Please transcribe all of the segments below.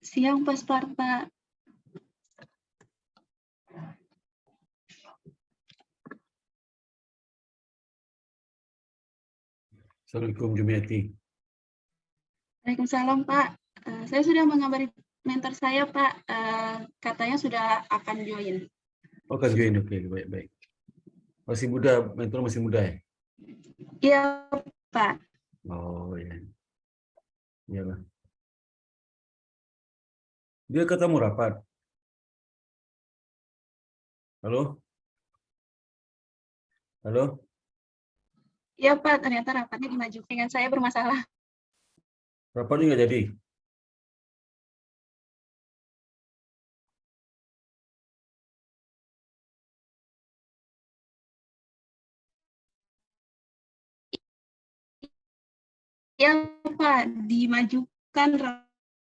Siang, Pak Sparta. Assalamualaikum Jumiati. Waalaikumsalam, Pak. Saya sudah mengabari mentor saya, Pak. Katanya sudah akan join. Oh, kan join, oke, baik-baik. Masih muda, mentor masih muda ya? Iya, Pak. Oh ya, iyalah. Dia ketemu rapat. Halo? Halo? Iya, Pak. Ternyata rapatnya dimajukan. Dengan saya bermasalah. Rapatnya nggak jadi? Iya, Pak. Dimajukan.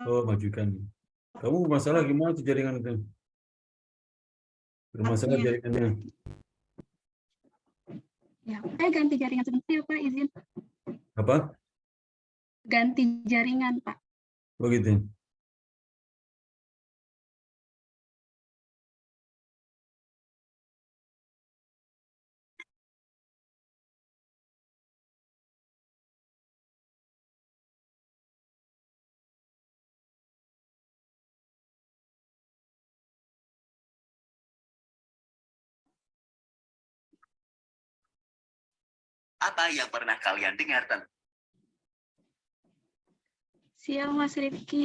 Oh, majukan. Kamu bermasalah gimana tuh jaringan itu? Bermasalah rapatnya. jaringannya. Ya, saya ganti jaringan sebentar ya, Pak. Izin. Apa? Ganti jaringan, Pak. Oh gitu. Apa yang pernah kalian dengar tentang? Siang, Mas Rifki.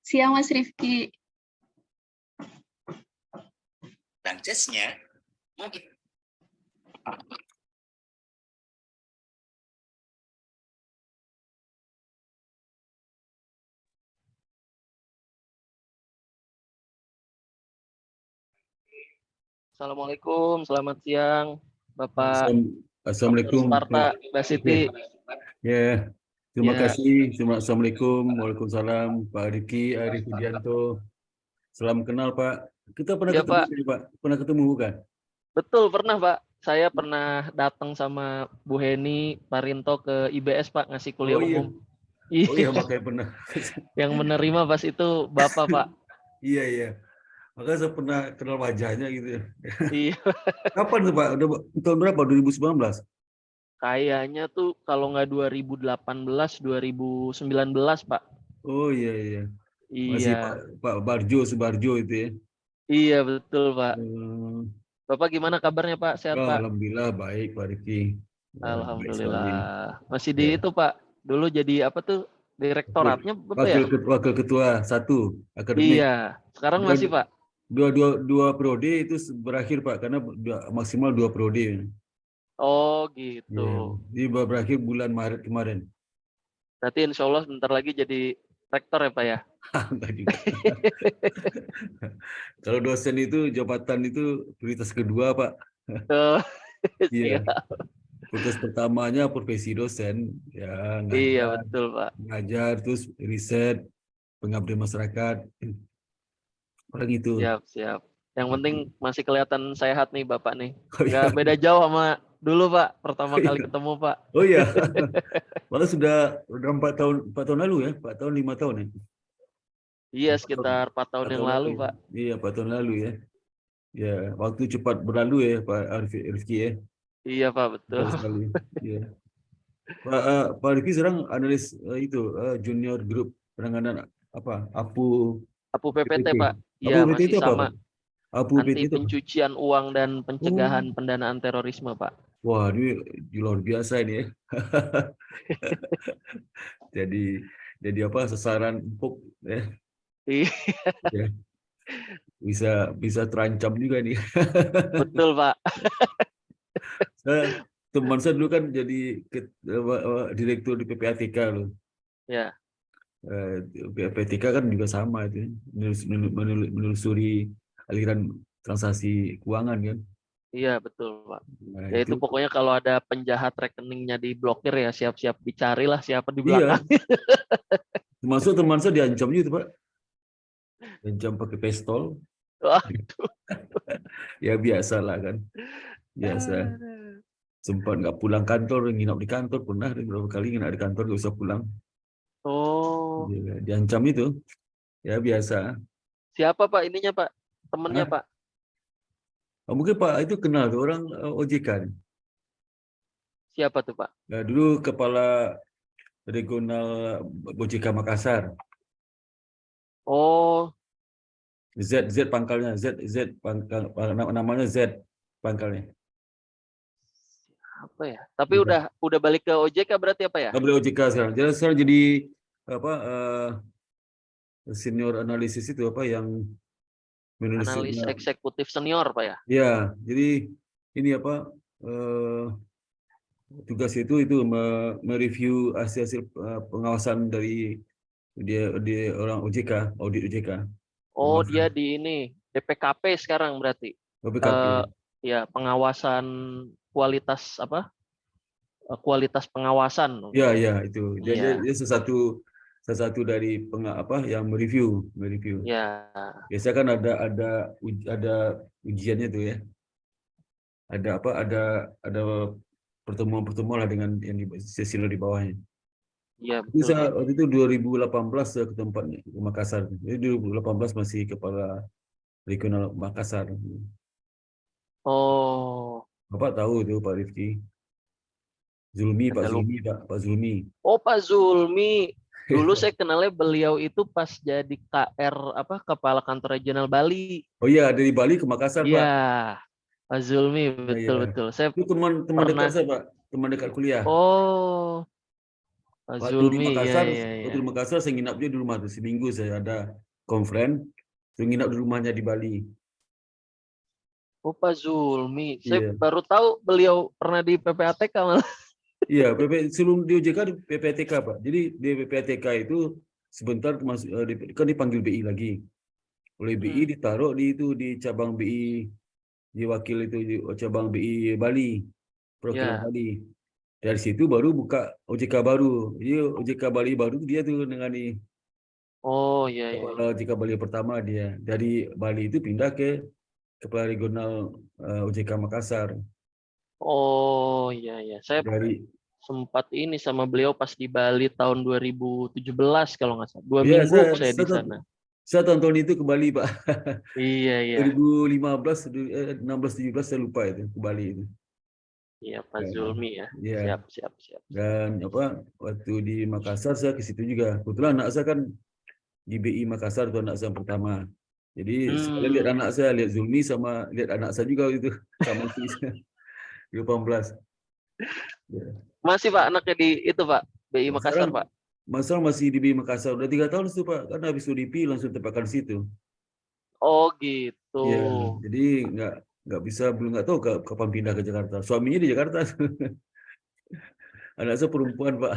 Siang, Mas Rifki. Dan chessnya mungkin. Assalamualaikum, selamat siang, Bapak Assalamualaikum. Sparta, Mbak Siti. Ya, terima Ya. kasih. Assalamualaikum, waalaikumsalam, Pak Riki, Arif Widianto. Salam kenal, Pak. Kita pernah Ya, ketemu, Pak. Pak. Pernah ketemu bukan? Betul, pernah, Pak. Saya pernah datang sama Bu Heni Parinto ke IBS, Pak, ngasih kuliah Oh iya. umum. Oh iya, Iya, makanya pernah. yang menerima pas itu Bapak, Pak. Iya, iya. Makanya saya pernah kenal wajahnya gitu ya. Iya, Kapan tuh Pak? Udah tahun berapa? 2019? kayaknya tuh kalau nggak 2018, 2019, Pak. Oh iya, iya. Masih Pak, Iya, Pak Barjo, Subarjo itu ya. iya betul, Pak. Hmm. Bapak gimana kabarnya, Pak? Sehat, Oh, Pak? alhamdulillah baik, Pak Riki. Baik sekali. Alhamdulillah. Masih di Ya. itu, Pak. Dulu jadi apa tuh? Direktoratnya Bapak ya? Wakil ketua satu akademik. Iya, sekarang Dua, masih, Pak. dua periode itu berakhir Pak, karena maksimal 2 periode. Oh, gitu. Ya. Jadi berakhir bulan Maret kemarin. Berarti insya Allah bentar lagi jadi rektor ya, Pak ya? Enggak juga. Kalau dosen itu jabatan itu prioritas kedua Pak. Oh, Iya. siap. Prioritas pertamanya profesi dosen, ya Iya, ngajar, betul, Pak. ngajar terus riset, pengabdian masyarakat, paling itu. Siap, siap. Yang penting masih kelihatan sehat nih, Bapak nih. Oh iya, Nggak beda jauh sama dulu, Pak. Pertama oh kali iya, ketemu, Pak. oh iya. Malah sudah 4 tahun lalu ya, 4 tahun 5 tahun ya. Iya, 4 tahun, sekitar 4 tahun 4 yang tahun lalu lalu, ya. Pak. Iya 4 tahun lalu ya. Ya waktu cepat berlalu ya Pak Rifki ya. Iya, Pak, betul. Cepat sekali. Iya. Pak Rifki sekarang analis itu junior group penanganan apa? Apu PPT, PPT. Pak. Apu Iya, PPT masih itu apa sama. Pak? Apu PPT Anti itu apa? pencucian uang dan Oh, pencegahan pendanaan terorisme, Pak. Wah, ini luar biasa ini ya. Jadi apa sasaran empuk ya. Iya, Ya. Bisa terancam juga nih. betul Pak. Teman saya dulu kan jadi direktur di PPATK loh. Ya, PPATK kan juga sama itu, menelusuri aliran transaksi keuangan kan. iya betul Pak. Nah, Ya itu pokoknya kalau ada penjahat rekeningnya diblokir ya siap-siap dicarilah siapa di iya, belakang. termasuk teman saya diancam juga Pak, diancam pakai pistol. Wah, Ya biasa lah kan, biasa. Sempat nggak pulang kantor, nginap di kantor, pernah beberapa kali nginap di kantor nggak usah pulang. oh, Diancam itu, ya biasa. siapa Pak ininya Pak? Temennya Hah? Pak? Mungkin Pak itu kenal tuh orang OJK. Siapa tuh Pak? Nah, dulu kepala regional OJK Makassar. Oh, Z pangkalnya, Z pangkal, namanya Z pangkalnya. apa ya? Tapi Iya. udah balik ke OJK berarti apa ya? Nggak boleh OJK sekarang. Jadi sekarang jadi apa senior analisis itu apa yang menulis. Analis eksekutif senior Pak ya? Ya, jadi ini apa tugas itu mereview hasil-hasil pengawasan dari dia orang OJK, audit OJK. Oh, dia Pengawasan di ini DPKP sekarang berarti. BPKP. Ya, pengawasan kualitas apa? Kualitas pengawasan. Ya, ya itu. Dia Iya, salah satu dari apa yang mereview. ya, Biasa kan ada ujiannya tuh ya. Ada apa? Ada pertemuan lah dengan yang di sesi di bawahnya. iya Itu betul Pak. waktu itu 2018 saya ke tempatnya ke Makassar. Jadi 2018 masih kepala regional Makassar. Oh, Bapak tahu itu Pak Rifki. Pak agak lupa. Zulmi, Pak Zulmi. Oh, Pak Zulmi. Dulu saya kenalnya beliau itu pas jadi KR apa Kepala Kantor Regional Bali. Oh iya, dari Bali ke Makassar, Iya, Pak. Pak Zulmi Nah, iya. betul. Saya Itu teman dekat pernah. saya, Pak. Teman dekat kuliah. Oh, Pak Waktu di Zulmi, Makassar, iya. saya nginap dia di rumah tuh. Seminggu saya ada conference, saya nginap di rumahnya di Bali. Oh, Pak Zulmi. Saya Iya. baru tahu beliau pernah di PPATK malah. Iya, sebelum di OJK di PPATK, Pak. Jadi di PPATK itu sebentar kan dipanggil BI lagi. Oleh BI ditaruh di cabang BI, di wakil itu di cabang BI Bali, perwakilan Ya. Bali. Dari situ baru buka OJK baru. Jadi OJK Bali baru dia tuh dengan Oh, iya. kepala OJK Bali pertama dia. Dari Bali itu pindah ke kepala regional OJK Makassar. Oh, iya. Saya Dari sempat ini sama beliau pas di Bali tahun 2017 kalau nggak salah. 2 ya minggu saya di sana. saya tahun itu ke Bali, Pak. Iya. 2015, 16, 17 saya lupa itu ke Bali itu. Iya, Pak Zulmi ya. Ya. Siap. Dan apa waktu di Makassar saya ke situ juga. Kebetulan anak saya kan di BI Makassar itu anak saya yang pertama. Jadi sekalian lihat anak saya, lihat Zulmi sama lihat anak saya juga itu sama istri saya. 18. Ya. Masih Pak anaknya di itu Pak, BI Makassar Sekarang Pak. Masal masih di BI Makassar udah 3 tahun itu Pak, karena habis UDP langsung tempatkan situ. Oh gitu. Iya, jadi belum nggak tahu kapan pindah ke Jakarta. Suaminya di Jakarta. Anak saya perempuan Pak.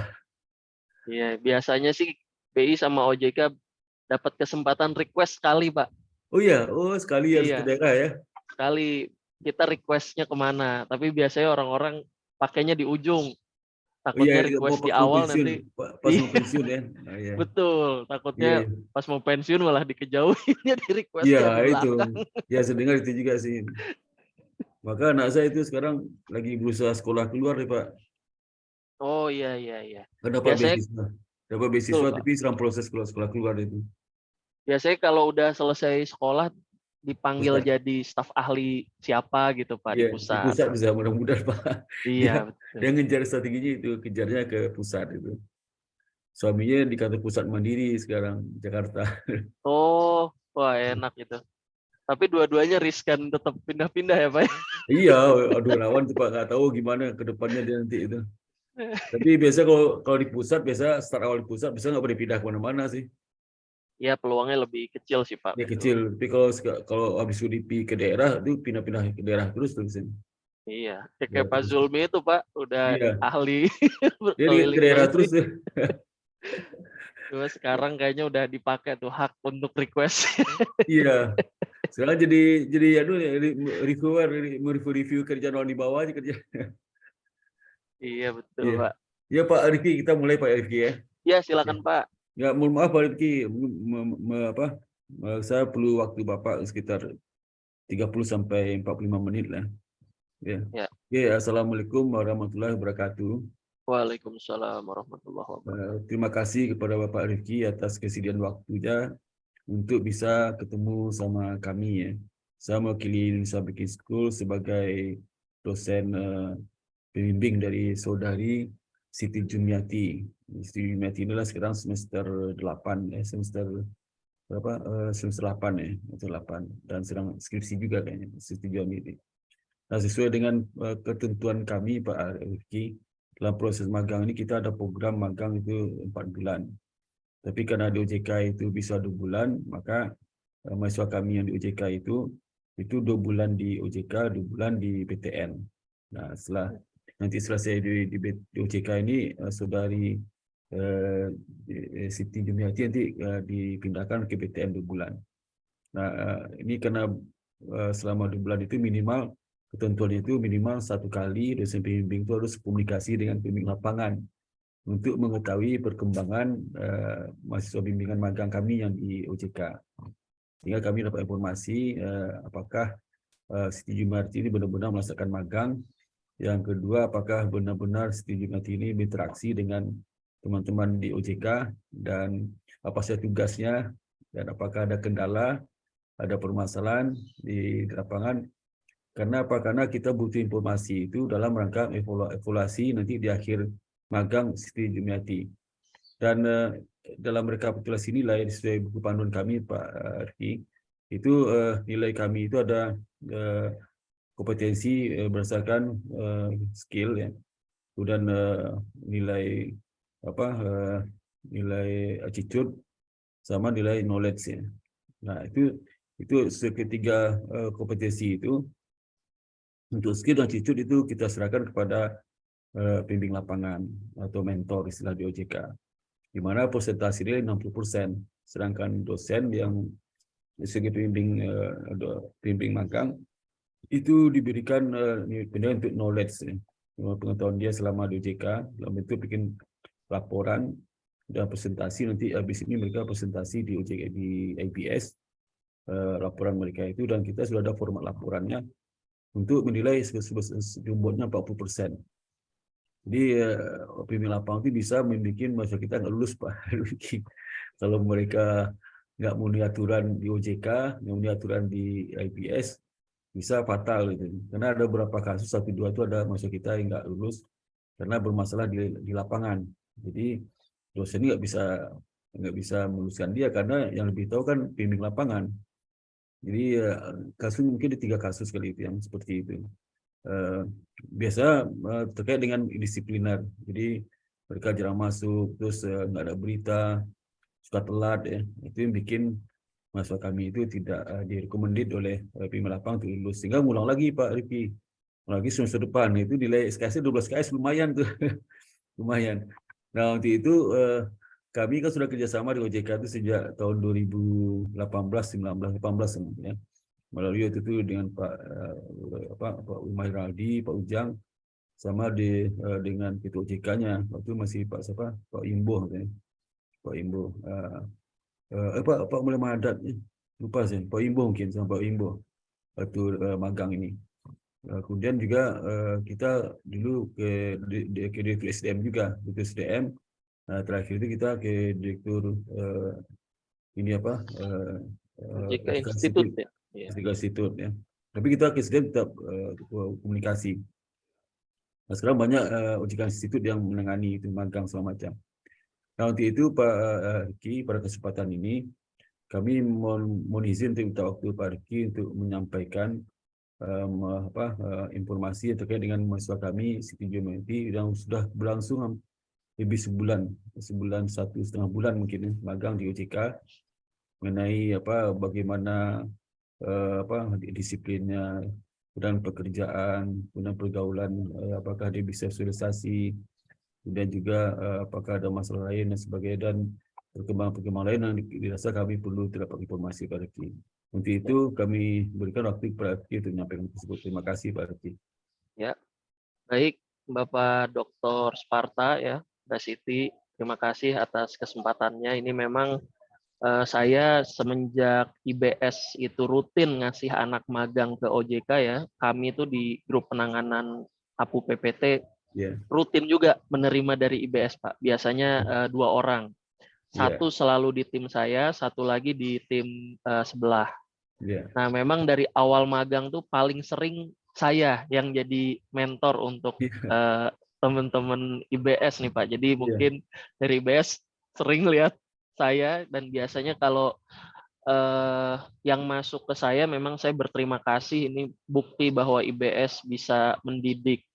Iya, biasanya sih BI sama OJK dapat kesempatan request sekali Pak. Oh iya, sekali harus ke Iya, daerah ya. sekali kita requestnya kemana. Tapi biasanya orang-orang pakainya di ujung. Oh iya, Takutnya mau request di mau awal pensiun, nanti. pas Iya, mau pensiun ya. Oh, iya. betul. Iya, Takutnya pas mau pensiun malah dikejauhinnya di iya requestnya di itu. belakang. Ya saya dengar itu juga sih. Maka anak saya itu sekarang lagi berusaha sekolah keluar nih Pak. Oh iya. Kan dapat Biasanya beasiswa. betul Pak. Tapi sedang proses sekolah keluar itu. Biasanya kalau udah selesai sekolah dipanggil Pusat. jadi staf ahli siapa gitu Pak di Iya, di pusat. pusat bisa mudah-mudahan Pak. Dia Iya, betul. dia ngejar strateginya itu, kejarnya ke pusat itu. Suaminya di kantor pusat Mandiri sekarang Jakarta. Oh, wah enak itu. Tapi dua-duanya riskan tetap pindah-pindah ya Pak. Iya, aduh Rawan tuh Pak, nggak tahu gimana ke depannya dia nanti itu. Tapi biasa kalau di pusat, biasa start awal di pusat, bisa nggak boleh pindah kemana-mana sih. Ya peluangnya lebih kecil sih Pak. Dia Betul. kecil, tapi kalau habis UDP ke daerah, itu pindah-pindah ke daerah terus. Iya, Ya, kayak Pak Zulmi itu Pak, udah iya, ahli dia ke daerah terus. berkeliling-keliling. Cuma sekarang kayaknya udah dipakai tuh hak untuk request. Iya. Sekarang jadi review kerjaan orang di bawah aja kerja. Iya betul Iya. Pak. Ya Pak Rifki, kita mulai Pak Rifki ya. Ya silakan Pak. Ya, mohon maaf Pak Rifki, saya perlu waktu Bapak sekitar 30 sampai 45 menit lah. Ya. Ya. Oke, Assalamualaikum warahmatullahi wabarakatuh. Waalaikumsalam warahmatullahi wabarakatuh. Terima kasih kepada Bapak Rifki atas kesediaan waktunya untuk bisa ketemu sama kami ya. Saya mewakili Indonesia Baking School sebagai dosen pembimbing dari saudari Siti Jumiati. Siti Jumiati inilah sekarang semester 8 ya, semester berapa? Semester 8 ya, semester 8 dan sedang skripsi juga kayaknya Siti Jumiati. Nah, sesuai dengan ketentuan kami Pak Rifki, dalam proses magang ini kita ada program magang itu 4 bulan. Tapi karena di OJK itu bisa 2 bulan, maka mahasiswa kami yang di OJK itu 2 bulan di OJK, 2 bulan di PTN. Nah, nanti selesai di OJK ini, saudari Siti Jumiati nanti dipindahkan ke PTN 2 bulan. Nah, ini karena selama 2 bulan itu minimal, ketentuannya itu minimal 1 kali dosen pembimbing itu harus komunikasi dengan pembimbing lapangan untuk mengetahui perkembangan mahasiswa bimbingan magang kami yang di OJK. Sehingga kami dapat informasi apakah Siti Jumiati ini benar-benar melaksanakan magang. Yang kedua, apakah benar-benar Siti Jumiati ini berinteraksi dengan teman-teman di OJK dan apa saja tugasnya dan apakah ada kendala, ada permasalahan di lapangan. Karena apa? Karena kita butuh informasi itu dalam rangka evaluasi nanti di akhir magang Siti Jumiati. Dan dalam rekapitulasi nilai sesuai buku panduan kami Pak Rifki, itu nilai kami itu ada kompetensi berdasarkan skill ya, kemudian nilai nilai attitude sama nilai knowledge ya. Nah itu ketiga kompetensi itu. Untuk skill dan attitude itu kita serahkan kepada pembimbing lapangan atau mentor istilah di OJK, di mana persentase nilai 60%, sedangkan dosen yang sebagai pembimbing magang itu diberikan penilaian untuk knowledge, pengetahuan dia selama di OJK dalam bentuk bikin laporan dan presentasi. Nanti habis ini mereka presentasi di OJK di IPS laporan mereka itu, dan kita sudah ada format laporannya untuk menilai jumlahnya 40%. Jadi pembimbing lapangan itu bisa membuat mahasiswa kita nggak lulus Pak. Kalau mereka nggak memenuhi aturan di OJK, nggak memenuhi aturan di IPS, bisa fatal gitu. Karena ada beberapa kasus 1-2 itu ada mahasiswa kita yang nggak lulus karena bermasalah di lapangan. Jadi dosen ini nggak bisa meluluskan dia karena yang lebih tahu kan pembimbing lapangan. Jadi kasus mungkin ada 3 kasus kali itu yang seperti itu. Biasa terkait dengan disipliner. Jadi mereka jarang masuk, terus nggak ada berita, suka telat ya. Itu yang bikin mahasiswa kami itu tidak direkomendasi oleh pimpinan lapangan untuk lulus. Sehingga ngulang lagi Pak Rifki. Lagi semester depan itu nilai SKS 12 SKS lumayan tuh. Lumayan. Nah, untuk itu kami kan sudah kerjasama di OJK itu sejak tahun 2018, 19, 18 ya. Melalui itu dengan Pak Umar Raldi, Pak Ujang, sama dengan ketua OJK-nya. Waktu masih Pak siapa? Pak Imbo, ya. Pak Imbo. Pak Mulai Mahadat, lupa saya. Pak Imbo mungkin sama Pak Imbo waktu magang ini. Kemudian juga kita dulu ke Direktur SDM juga, Direktur SDM. Terakhir itu kita ke Direktur ini apa? OJK Institute ya. Institut ya. Tapi kita ke SDM tetap komunikasi. Nah, sekarang banyak OJK Institut yang menangani itu magang segala macam. Nah, untuk itu Pak Riki, pada kesempatan ini kami mohon izin untuk minta waktu Pak Riki untuk menyampaikan informasi terkait dengan mahasiswa kami Siti Geometri yang sudah berlangsung lebih sebulan 1,5 bulan mungkin magang di OJK, mengenai bagaimana disiplinnya dan pekerjaan, kemudian pergaulan, apakah dia bisa sosialisasi, dan juga apakah ada masalah lain dan sebagainya, dan perkembangan lain yang dirasa kami perlu dapat informasi Pak Riki. Untuk itu kami berikan waktu kepada Riki untuk menyampaikan tersebut. Terima kasih Pak Riki. Ya, baik Bapak Dr. Sparta ya, Mbak Siti, terima kasih atas kesempatannya. Ini memang saya semenjak IBS itu rutin ngasih anak magang ke OJK ya, kami itu di grup penanganan APU PPT rutin juga menerima dari IBS Pak. Biasanya 2 orang, satu selalu di tim saya, satu lagi di tim sebelah. Nah memang dari awal magang tuh paling sering saya yang jadi mentor untuk teman-teman IBS nih Pak. Jadi mungkin dari IBS sering lihat saya, dan biasanya kalau yang masuk ke saya memang saya berterima kasih, ini bukti bahwa IBS bisa mendidik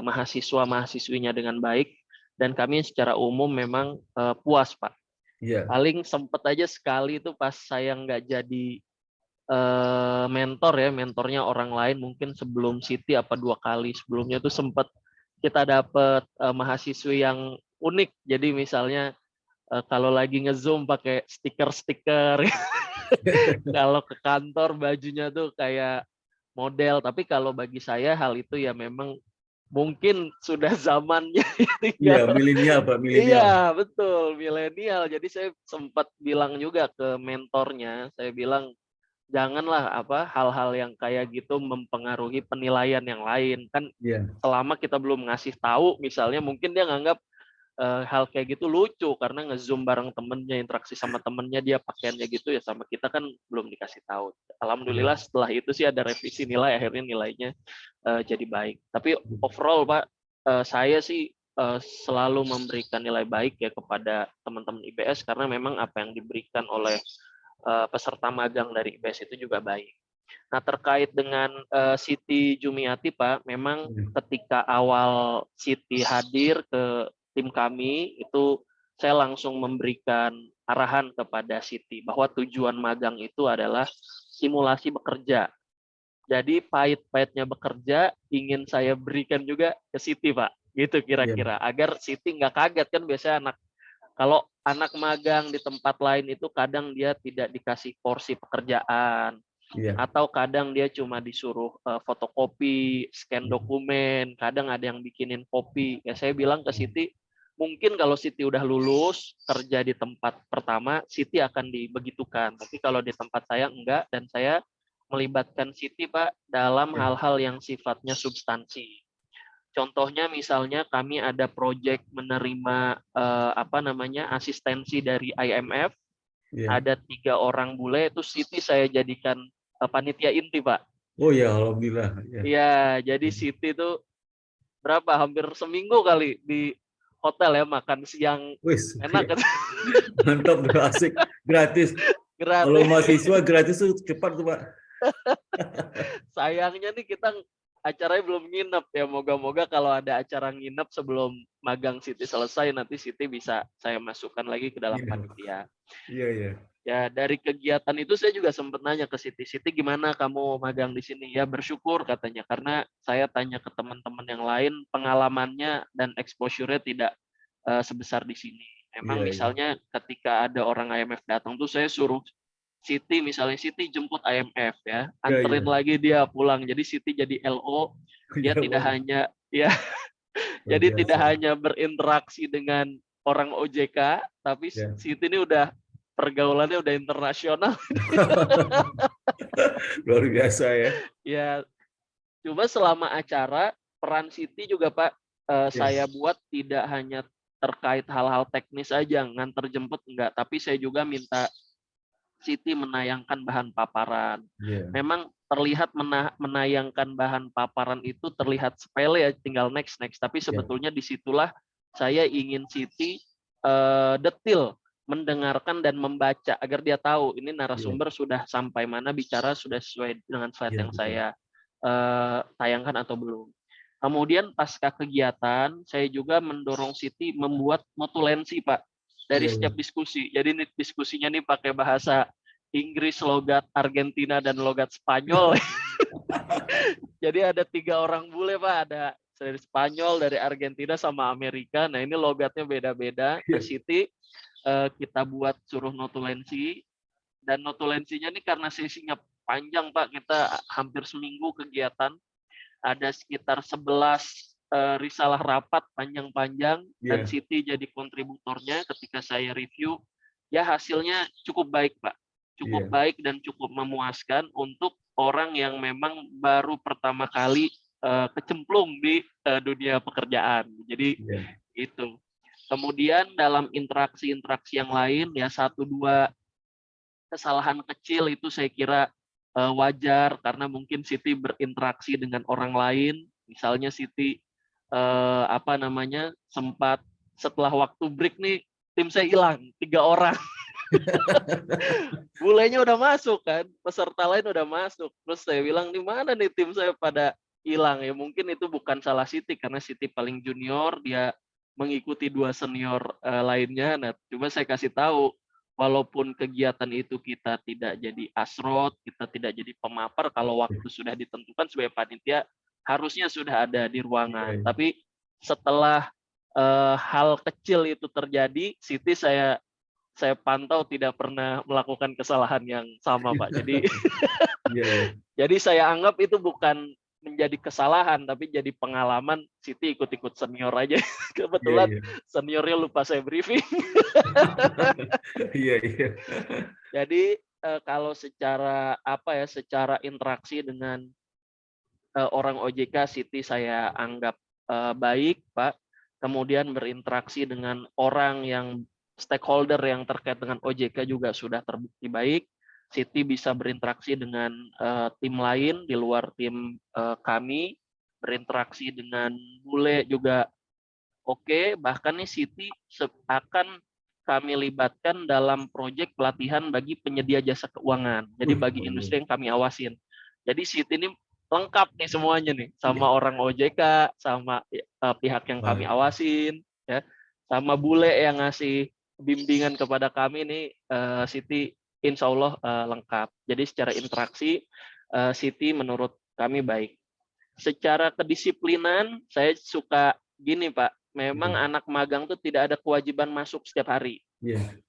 mahasiswa-mahasiswinya dengan baik, dan kami secara umum memang puas Pak. Paling sempet aja sekali itu pas saya nggak jadi mentornya orang lain, mungkin sebelum Siti 2 kali sebelumnya tuh sempat kita dapat mahasiswi yang unik. Jadi misalnya kalau lagi nge-zoom pakai stiker-stiker, kalau ke kantor bajunya tuh kayak model. Tapi kalau bagi saya hal itu ya memang mungkin sudah zamannya. Iya, milenial Pak, milenial. Iya, betul, milenial. Jadi saya sempat bilang juga ke mentornya, saya bilang janganlah hal-hal yang kayak gitu mempengaruhi penilaian yang lain. Kan selama kita belum ngasih tahu, misalnya mungkin dia nganggap hal kayak gitu lucu karena nge-zoom bareng temennya, interaksi sama temennya, dia pakaiannya gitu ya, sama kita kan belum dikasih tahu. Alhamdulillah setelah itu sih ada revisi nilai, akhirnya nilainya jadi baik. Tapi overall Pak, saya sih selalu memberikan nilai baik ya kepada teman-teman IBS, karena memang apa yang diberikan oleh peserta magang dari IBS itu juga baik. Nah, terkait dengan Siti Jumiati Pak, memang ketika awal Siti hadir ke tim kami, itu saya langsung memberikan arahan kepada Siti bahwa tujuan magang itu adalah simulasi bekerja. Jadi pahit-pahitnya bekerja ingin saya berikan juga ke Siti Pak, gitu kira-kira, agar Siti nggak kaget. Kan biasanya kalau anak magang di tempat lain itu kadang dia tidak dikasih porsi pekerjaan, atau kadang dia cuma disuruh fotokopi, scan dokumen, kadang ada yang bikinin kopi. Ya saya bilang ke Siti, mungkin kalau Siti udah lulus kerja di tempat pertama, Siti akan dibegitukan. Tapi kalau di tempat saya enggak, dan saya melibatkan Siti Pak dalam hal-hal yang sifatnya substansi. Contohnya misalnya kami ada proyek menerima asistensi dari IMF, ada 3 orang bule, itu Siti saya jadikan panitia inti Pak. Oh ya, alhamdulillah. Ya, jadi Siti tuh hampir seminggu kali di hotel ya, makan siang enak kan. Mantap, asik, gratis. Kalau mahasiswa gratis tuh cepat tuh Pak. Sayangnya nih kita acaranya belum nginep ya, moga-moga kalau ada acara nginep sebelum magang Siti selesai, nanti Siti bisa saya masukkan lagi ke dalam panitia. Iya. Ya, dari kegiatan itu saya juga sempat nanya ke Siti, gimana kamu magang di sini? Ya bersyukur katanya, karena saya tanya ke teman-teman yang lain, pengalamannya dan exposure-nya tidak sebesar di sini. Memang misalnya ketika ada orang IMF datang tuh saya suruh Siti, misalnya Siti jemput IMF ya, anterin lagi dia pulang. Jadi Siti jadi LO, dia tidak hanya jadi tidak hanya berinteraksi dengan orang OJK, tapi Siti ini pergaulannya udah internasional. Luar biasa ya. Ya, coba selama acara peran Siti juga Pak, saya buat tidak hanya terkait hal-hal teknis aja, nganter jemput enggak, tapi saya juga minta Siti menayangkan bahan paparan. Memang terlihat menayangkan bahan paparan itu terlihat sepele ya, tinggal next, tapi sebetulnya disitulah saya ingin Siti detail mendengarkan dan membaca agar dia tahu ini narasumber sudah sampai mana bicara, sudah sesuai dengan slide yang saya tayangkan atau belum. Kemudian pasca kegiatan, saya juga mendorong Siti membuat notulensi, Pak, dari setiap diskusi. Jadi ini diskusinya nih pakai bahasa Inggris, logat Argentina, dan logat Spanyol. Jadi ada 3 orang bule, Pak. Ada dari Spanyol, dari Argentina, sama Amerika. Nah, ini logatnya beda-beda. Nah, Siti kita buat suruh notulensi. Dan notulensinya nih karena sesinya panjang, Pak. Kita hampir seminggu kegiatan. Ada sekitar 11 risalah rapat panjang-panjang. Dan Siti jadi kontributornya ketika saya review. Ya, hasilnya cukup baik, Pak. Cukup baik dan cukup memuaskan untuk orang yang memang baru pertama kali kecemplung di dunia pekerjaan. Jadi itu. Kemudian dalam interaksi-interaksi yang lain, ya 1-2 kesalahan kecil itu saya kira wajar karena mungkin Siti berinteraksi dengan orang lain. Misalnya Siti sempat setelah waktu break nih tim saya hilang 3 orang. Bulenya udah masuk kan, peserta lain udah masuk. Terus saya bilang, di mana nih tim saya pada hilang? Ya mungkin itu bukan salah Siti karena Siti paling junior, dia mengikuti 2 senior lainnya. Nah, coba saya kasih tahu, walaupun kegiatan itu kita tidak jadi asrot, kita tidak jadi pemapar, kalau waktu sudah ditentukan sebagai panitia harusnya sudah ada di ruangan. Tapi setelah hal kecil itu terjadi, Siti saya pantau tidak pernah melakukan kesalahan yang sama, Pak. Jadi jadi saya anggap itu bukan menjadi kesalahan, tapi jadi pengalaman. Siti ikut-ikut senior aja. Kebetulan seniornya lupa saya briefing. Jadi kalau secara secara interaksi dengan orang OJK, Siti saya anggap baik, Pak. Kemudian berinteraksi dengan orang yang stakeholder yang terkait dengan OJK juga sudah terbukti baik. Siti bisa berinteraksi dengan tim lain di luar tim kami, berinteraksi dengan bule juga oke. Bahkan nih Siti akan kami libatkan dalam proyek pelatihan bagi penyedia jasa keuangan. Jadi bagi industri yang kami awasin. Jadi Siti ini lengkap nih semuanya nih, sama orang OJK, sama pihak yang kami awasin, ya, sama bule yang ngasih bimbingan kepada kami nih, Siti insya Allah lengkap. Jadi secara interaksi Siti menurut kami baik. Secara kedisiplinan saya suka gini, Pak. Memang anak magang tuh tidak ada kewajiban masuk setiap hari.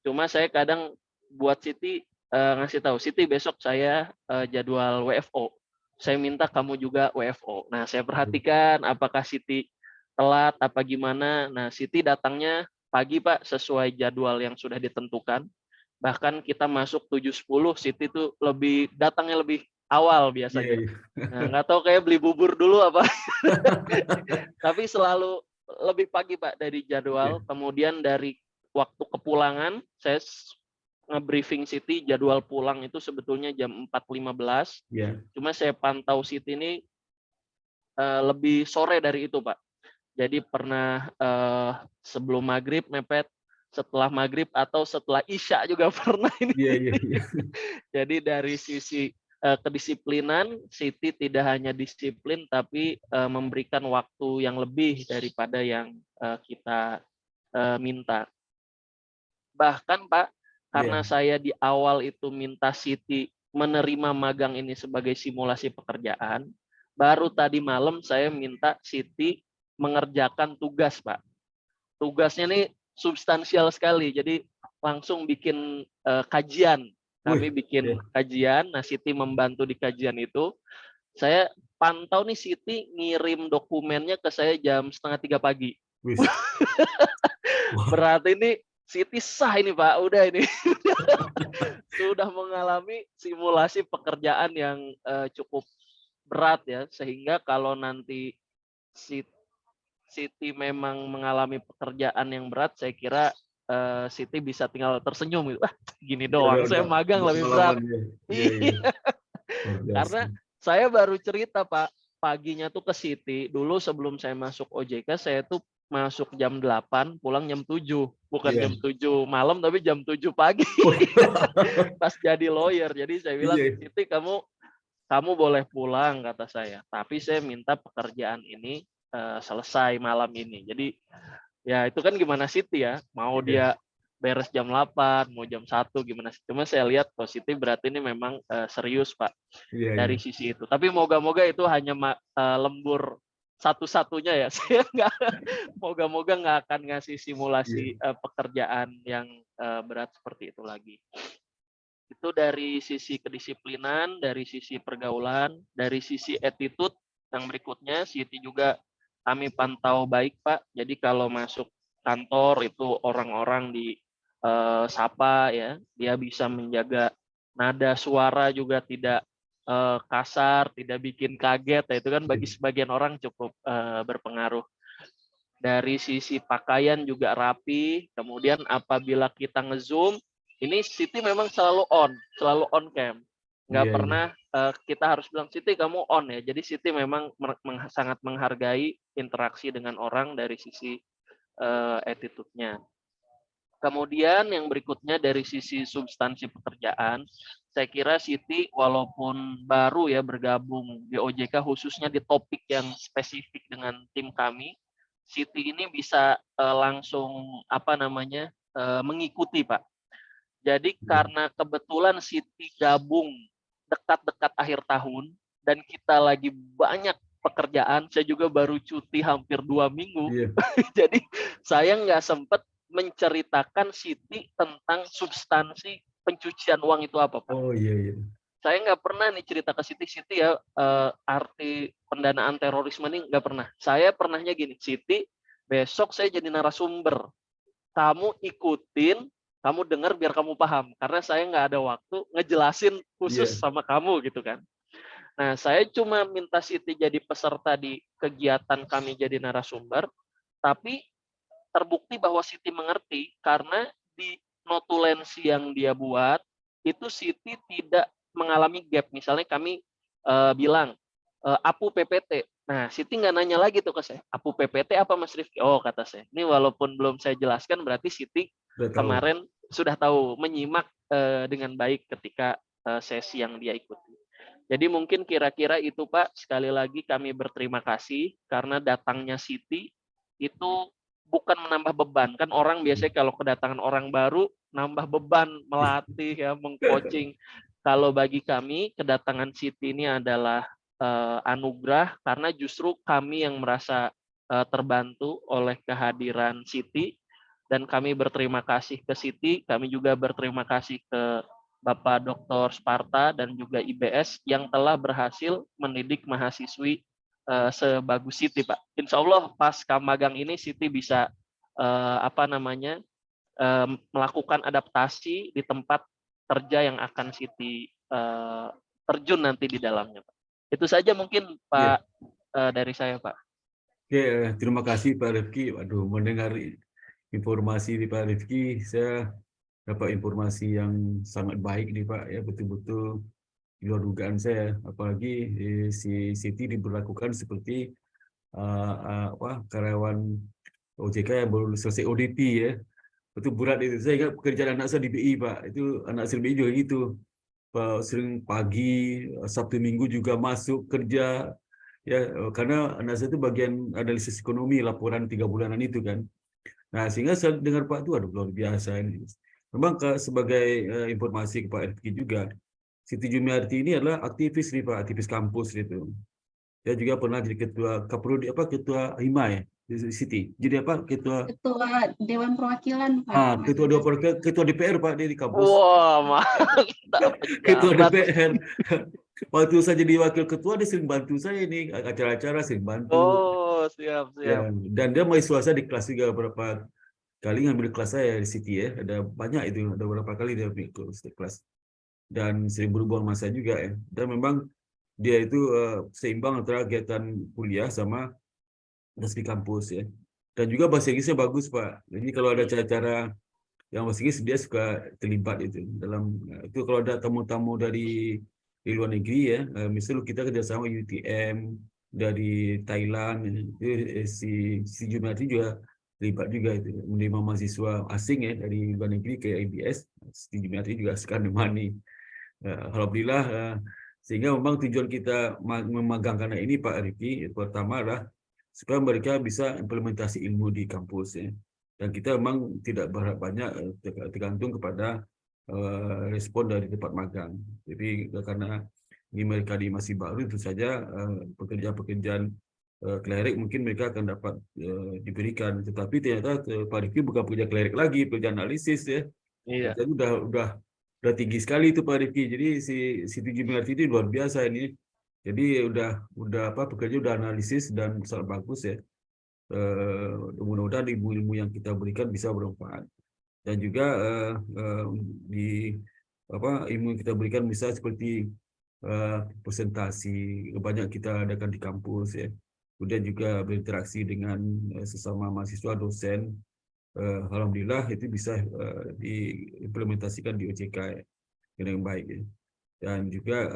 Cuma saya kadang buat Siti ngasih tahu, Siti besok saya jadwal WFO. Saya minta kamu juga WFO. Nah, saya perhatikan apakah Siti telat apa gimana. Nah, Siti datangnya pagi, Pak, sesuai jadwal yang sudah ditentukan. Bahkan kita masuk 7.10, Siti tuh datangnya lebih awal biasanya. Nah, nggak tahu kayak beli bubur dulu apa. Tapi selalu lebih pagi, Pak, dari jadwal. Kemudian dari waktu kepulangan, saya nge-briefing Siti, jadwal pulang itu sebetulnya jam 4.15. Cuma saya pantau Siti ini lebih sore dari itu, Pak. Jadi pernah sebelum maghrib mepet, setelah maghrib atau setelah isya juga pernah ini. Jadi dari sisi kedisiplinan, Siti tidak hanya disiplin, tapi memberikan waktu yang lebih daripada yang kita minta. Bahkan, Pak, karena saya di awal itu minta Siti menerima magang ini sebagai simulasi pekerjaan, baru tadi malam saya minta Siti mengerjakan tugas, Pak. Tugasnya nih substansial sekali, jadi langsung bikin kajian. Kami bikin kajian, nah Siti membantu di kajian itu. Saya pantau nih Siti ngirim dokumennya ke saya jam 2:30 pagi. Berarti ini Siti sah ini, Pak, udah ini. Sudah mengalami simulasi pekerjaan yang cukup berat ya, sehingga kalau nanti Siti memang mengalami pekerjaan yang berat, saya kira Siti bisa tinggal tersenyum gitu. Gini doang, saya magang lebih berat. Karena saya baru cerita, Pak, paginya tuh ke City. Dulu sebelum saya masuk OJK, saya tuh masuk jam 8, pulang jam 7. Bukan Iya. jam 7 malam, tapi jam 7 pagi. Oh, Pas jadi lawyer. Jadi saya bilang, iya. Siti kamu boleh pulang, kata saya. Tapi saya minta pekerjaan ini selesai malam ini. Jadi ya itu kan gimana Siti ya. Mau Iya. dia beres jam 8, mau jam 1, gimana sih. Cuma saya lihat Siti berarti ini memang serius, Pak. Iya, Dari iya. sisi itu. Tapi moga-moga itu hanya lembur satu-satunya ya. Saya moga-moga nggak akan ngasih simulasi pekerjaan yang berat seperti itu lagi. Itu dari sisi kedisiplinan, dari sisi pergaulan, dari sisi attitude. Yang berikutnya, Siti juga kami pantau baik, Pak. Jadi kalau masuk kantor itu orang-orang di sapa ya, dia bisa menjaga nada suara juga tidak kasar, tidak bikin kaget. Ya, itu kan bagi sebagian orang cukup berpengaruh. Dari sisi pakaian juga rapi. Kemudian apabila kita nge-zoom, ini Siti memang selalu on cam. Nggak pernah kita harus bilang, Siti kamu on ya. Jadi Siti memang sangat menghargai interaksi dengan orang dari sisi attitude-nya. Kemudian yang berikutnya dari sisi substansi pekerjaan, saya kira Siti walaupun baru ya bergabung di OJK khususnya di topik yang spesifik dengan tim kami, Siti ini bisa langsung mengikuti, Pak. Jadi karena kebetulan Siti gabung dekat-dekat akhir tahun dan kita lagi banyak pekerjaan, saya juga baru cuti hampir 2 minggu. Jadi saya nggak sempat menceritakan Siti tentang substansi pencucian uang itu apa, Pak. Oh iya. Saya nggak pernah nih cerita ke Siti ya arti pendanaan terorisme ini nggak pernah. Saya pernahnya gini, Siti besok saya jadi narasumber. Kamu ikutin, kamu dengar biar kamu paham. Karena saya nggak ada waktu ngejelasin khusus sama kamu gitu kan. Nah, saya cuma minta Siti jadi peserta di kegiatan kami jadi narasumber, tapi terbukti bahwa Siti mengerti karena di notulensi yang dia buat itu Siti tidak mengalami gap. Misalnya kami bilang APU PPT. Nah, Siti nggak nanya lagi tuh ke saya, APU PPT apa Mas Rifki? Oh, kata saya. Ini walaupun belum saya jelaskan berarti Siti kemarin sudah tahu, menyimak dengan baik ketika sesi yang dia ikuti. Jadi mungkin kira-kira itu Pak, sekali lagi kami berterima kasih karena datangnya Siti itu bukan menambah beban. Kan orang biasanya kalau kedatangan orang baru nambah beban, melatih ya, mengcoaching. Kalau bagi kami kedatangan Siti ini adalah anugerah karena justru kami yang merasa terbantu oleh kehadiran Siti dan kami berterima kasih ke Siti, kami juga berterima kasih ke Bapak Dr. Sparta dan juga IBS yang telah berhasil mendidik mahasiswi sebagus Siti, Pak. Insya Allah pas magang ini Siti bisa melakukan adaptasi di tempat kerja yang akan Siti terjun nanti di dalamnya, Pak. Itu saja mungkin Pak dari saya, Pak. Oke, terima kasih Pak Rifki. Waduh, mendengar informasi di Pak Rifki, saya dapat informasi yang sangat baik nih Pak, ya betul-betul di luar dugaan saya. Apalagi si Siti diberlakukan seperti karyawan OJK yang baru selesai ODP ya. Betul berat itu. Saya ingat pekerjaan anak saya di BI Pak. Itu anak saya di BI juga gitu. Pak, sering pagi, Sabtu Minggu juga masuk kerja ya, karena anak saya itu bagian analisis ekonomi laporan 3 bulanan itu kan. Nah, sehingga saya dengar Pak itu aduh luar biasa ini. Memang sebagai informasi ke Pak Rifki juga, Siti Jumiarti ini adalah aktivis nih Pak, aktivis kampus gitu. Dia juga pernah jadi ketua HIMA ya, di Siti. Jadi ketua Dewan Perwakilan Pak. Ketua DPR Pak dia di kampus. Wah, mantap. Ketua DPR. Waktu saya jadi wakil ketua dia sering bantu saya ini acara-acara, sering bantu. Oh, siap. Ya, dan dia mahasiswa saya di kelas juga beberapa kali ngambil kelas saya di Siti ya. Ada banyak itu, ada beberapa kali dia ikut kelas. Dan sering berhubungan sama saya juga ya. Dan memang dia itu seimbang antara kegiatan kuliah sama di kampus ya. Dan juga bahasa Inggrisnya bagus Pak. Jadi kalau ada acara yang bahasa Inggris dia suka terlibat itu dalam itu. Kalau ada tamu-tamu dari luar negeri ya, misalnya kita kerjasama UTM dari Thailand, si Jumiarti juga terlibat juga itu menerima mahasiswa asing ya dari luar negeri ke IBS. Si Jumiarti juga sekarang Money. Alhamdulillah, sehingga memang tujuan kita memagangkan ini Pak Riki, pertama adalah supaya mereka bisa implementasi ilmu di kampus ya. Dan kita memang tidak berharap banyak, tergantung kepada respon dari tempat magang. Jadi karena ini mereka masih baru, itu saja pekerjaan-pekerjaan klerik mungkin mereka akan dapat diberikan. Tetapi ternyata Pak Riki bukan pekerja klerik lagi, pekerja analisis ya. Iya. Jadi udah tinggi sekali itu Pak Riki. Jadi si Tujuh Mengerti ini luar biasa ini. Jadi udah pekerja udah analisis dan sangat bagus ya. Mudah-mudahan ilmu-ilmu yang kita berikan bisa bermanfaat. Dan juga ilmu yang kita berikan bisa seperti presentasi banyak kita adakan di kampus ya. Kemudian juga berinteraksi dengan sesama mahasiswa dosen. Alhamdulillah itu bisa diimplementasikan di OJK ya, dengan baik ya. Dan juga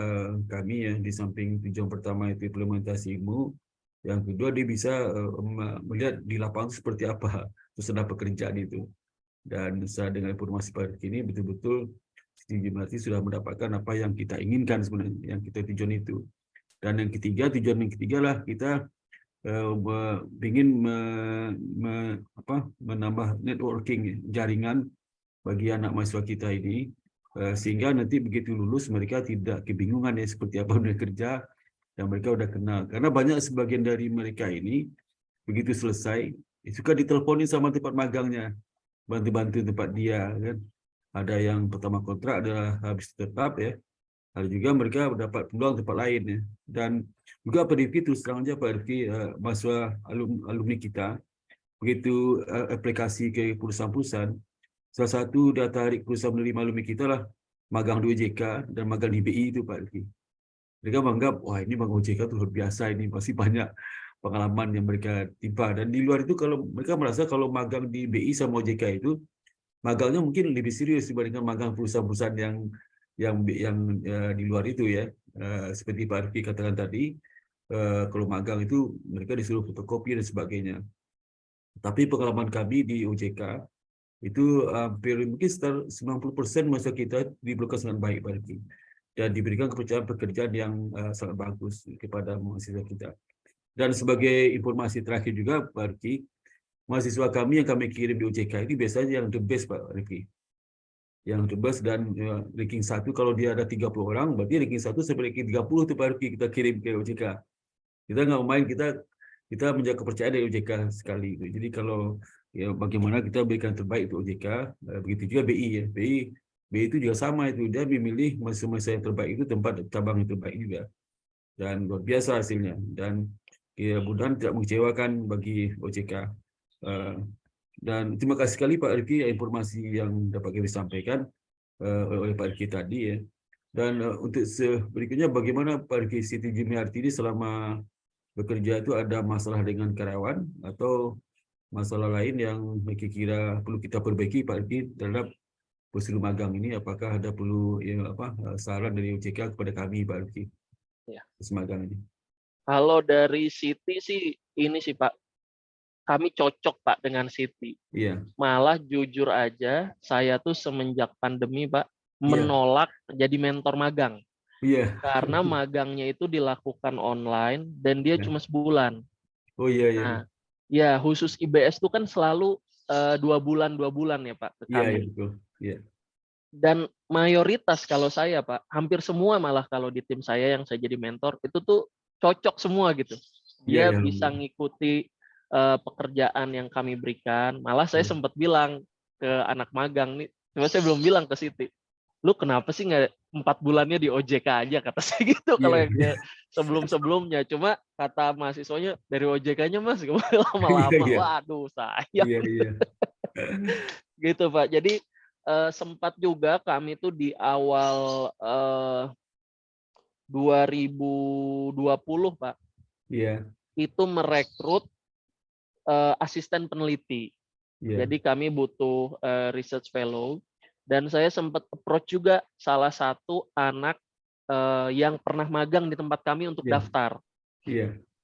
kami ya di samping tujuan pertama itu implementasi ilmu, yang kedua dia bisa melihat di lapangan seperti apa suasana pekerjaan itu. Dan dengan informasi pada kini betul-betul Jumiarti sudah mendapatkan apa yang kita inginkan sebenarnya, yang kita tujuan itu. Dan tujuan yang ketiga lah kita ingin menambah networking jaringan bagi anak mahasiswa kita ini, sehingga nanti begitu lulus mereka tidak kebingungan ya seperti apa mereka kerja, dan mereka udah kenal. Karena banyak sebagian dari mereka ini begitu selesai suka diteleponin sama tempat magangnya, bantu-bantu tempat dia kan. Ada yang pertama kontrak adalah habis tetap ya. Ada juga mereka mendapat peluang tempat lain ya. Dan juga Pak Rifki terus terang aja Pak Rifki, mahasiswa alumni kita begitu aplikasi ke perusahaan-perusahaan, salah satu daya tarik perusahaan menerima alumni kita lah magang di OJK dan magang di BI itu Pak Rifki. Mereka menganggap wah ini magang OJK itu luar biasa, ini pasti banyak pengalaman yang mereka timpa. Dan di luar itu kalau mereka merasa kalau magang di BI sama OJK itu magangnya mungkin lebih serius dibandingkan magang perusahaan-perusahaan yang di luar itu ya. Seperti Pak Rifki katakan tadi, kalau magang itu mereka disuruh fotokopi dan sebagainya. Tapi pengalaman kami di OJK itu hampir mungkin sekitar 90% masa kita diberikan sangat baik Pak Rifki, dan diberikan kepercayaan pekerjaan yang sangat bagus kepada mahasiswa kita. Dan sebagai informasi terakhir juga Pak Rifki, mahasiswa kami yang kami kirim di OJK ini biasanya yang the best Pak Rifki. Yang the best, dan ranking 1 kalau dia ada 30 orang, berarti ranking 1 sampai ranking 30 itu Pak Rifki kita kirim ke OJK. Kita nggak main, kita menjaga kepercayaan dari OJK sekali. Jadi kalau ya bagaimana kita berikan terbaik untuk OJK, begitu juga BI ya. BI itu juga sama itu, dia memilih mahasiswa yang terbaik itu tempat cabang yang terbaik juga. Dan luar biasa hasilnya. Dan ya, mudah-mudahan tidak mengecewakan bagi OJK. Dan terima kasih sekali Pak Rifki informasi yang dapat kami sampaikan oleh Pak Rifki tadi ya. Dan untuk berikutnya bagaimana Pak Rifki Siti Jumiarti ini selama bekerja itu ada masalah dengan karyawan atau masalah lain yang kira-kira perlu kita perbaiki Pak Rifki terhadap prosedur magang ini, apakah ada perlu saran dari OJK kepada kami Pak Rifki ya, magang ini? Kalau dari Siti sih ini sih Pak, kami cocok Pak dengan Siti. Iya. Malah jujur aja, saya tuh semenjak pandemi Pak menolak jadi mentor magang. Iya. Karena magangnya itu dilakukan online dan dia cuma sebulan. Oh iya. Nah, ya khusus IBS itu kan selalu 2 bulan ya Pak ke kami. Iya betul. Iya. Dan mayoritas kalau saya Pak, hampir semua malah kalau di tim saya yang saya jadi mentor itu tuh cocok semua gitu. Dia bisa ngikuti pekerjaan yang kami berikan. Malah saya sempat bilang ke anak magang nih, cuma saya belum bilang ke Siti, lu kenapa sih nggak 4 bulannya di OJK aja, kata saya gitu. Kalau yang sebelum-sebelumnya, cuma kata mahasiswanya dari OJK-nya Mas lama-lama. Waduh sayang. Gitu Pak. Jadi sempat juga kami tuh di awal 2020 Pak, itu merekrut asisten peneliti. Jadi kami butuh research fellow, dan saya sempat approach juga salah satu anak yang pernah magang di tempat kami untuk daftar.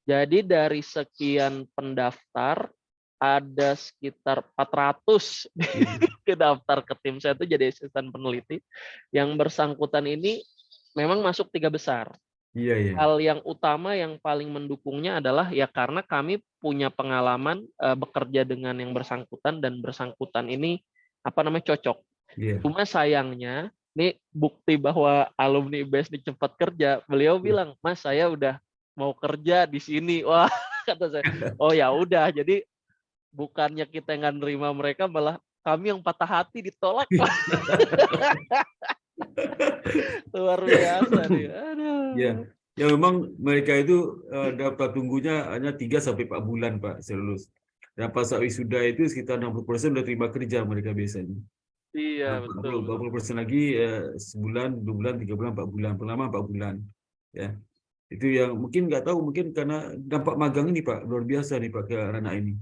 Jadi dari sekian pendaftar ada sekitar 400 ke daftar ke tim saya itu jadi asisten peneliti. Yang bersangkutan ini memang masuk 3 besar. Iya. Hal yang utama yang paling mendukungnya adalah ya karena kami punya pengalaman bekerja dengan yang bersangkutan dan bersangkutan ini cocok. Iya. Cuma sayangnya nih bukti bahwa alumni IBS ini cepat kerja. Beliau bilang, "Mas, saya udah mau kerja di sini." Wah, kata saya. Oh ya udah, jadi bukannya kita nggak nerima mereka, malah kami yang patah hati ditolak. Luar biasa nih. Aduh. Ya, ya memang mereka itu daftar tunggunya hanya 3-4 bulan Pak selulus. Dan pas saat wisuda itu sekitar 60% sudah terima kerja mereka biasanya. Iya, Nah, betul. 40% lagi sebulan, 2 bulan, 3 bulan, 4 bulan. Pertama 4 bulan. Ya. Itu yang mungkin nggak tahu, mungkin karena dampak magang ini Pak, luar biasa nih Pak ke anak ini.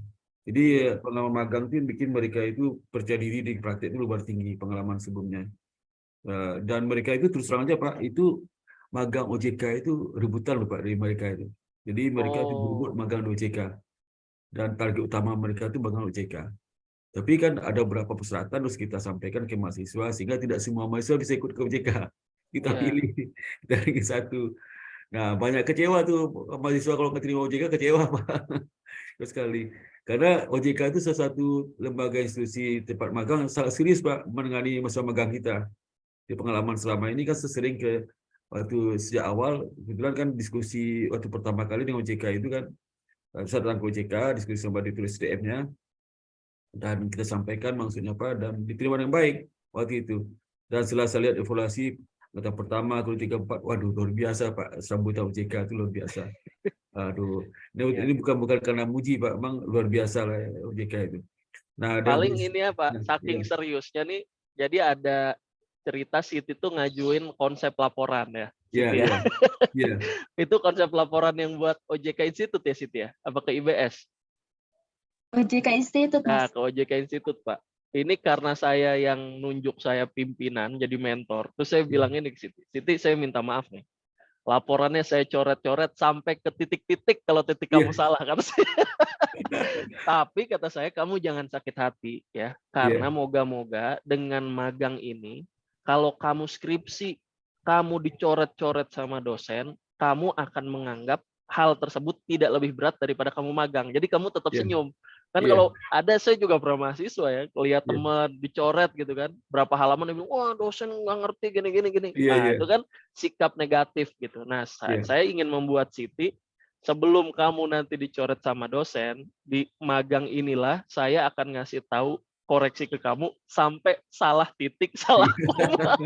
Jadi pengalaman magang itu bikin mereka itu percaya diri di praktek itu luar tinggi pengalaman sebelumnya. Dan mereka itu terus terang aja Pak, itu magang OJK itu rebutan loh Pak dari mereka itu. Jadi mereka itu berebut magang di OJK. Dan target utama mereka itu magang OJK. Tapi kan ada beberapa persyaratan harus kita sampaikan ke mahasiswa sehingga tidak semua mahasiswa bisa ikut ke OJK. Kita pilih dari satu. Nah, banyak kecewa tuh mahasiswa kalau nggak terima OJK, kecewa Pak. Terus sekali. Karena OJK itu salah satu lembaga institusi tempat magang yang sangat serius Pak menangani masa magang kita. Di pengalaman selama ini kan sesering ke waktu sejak awal, kebetulan kan diskusi waktu pertama kali dengan OJK itu kan, saya datang ke OJK, diskusi sama ditulis DM-nya, dan kita sampaikan maksudnya apa, dan diterima dengan baik waktu itu. Dan setelah saya lihat evaluasi, kata pertama, kedua, tiga, empat, waduh luar biasa Pak, sambutan OJK itu luar biasa. Aduh, ini bukan karena muji Pak, memang luar biasa lah OJK itu. Nah, paling ini ya Pak, saking ya. seriusnya nih, jadi ada cerita Siti tuh ngajuin konsep laporan ya. Siti ya. Itu konsep laporan yang buat OJK Institute ya Siti ya? Apa ke IBS? OJK Institute, Mas. Nah, ke OJK Institute, Pak. Ini karena saya yang nunjuk saya pimpinan jadi mentor. Terus saya bilang ini ke Siti. Siti, saya minta maaf nih. Laporannya saya coret-coret sampai ke titik-titik kalau titik kamu salah kata saya. Tapi kata saya kamu jangan sakit hati ya. Karena moga-moga dengan magang ini kalau kamu skripsi kamu dicoret-coret sama dosen, kamu akan menganggap hal tersebut tidak lebih berat daripada kamu magang. Jadi kamu tetap senyum. Kan kalau ada, saya juga pernah mahasiswa ya, lihat teman dicoret gitu kan, berapa halaman dia bilang, wah dosen nggak ngerti gini. Nah itu kan sikap negatif gitu. Nah saya ingin membuat Siti, sebelum kamu nanti dicoret sama dosen, di magang inilah saya akan ngasih tahu koreksi ke kamu sampai salah titik, salah koma.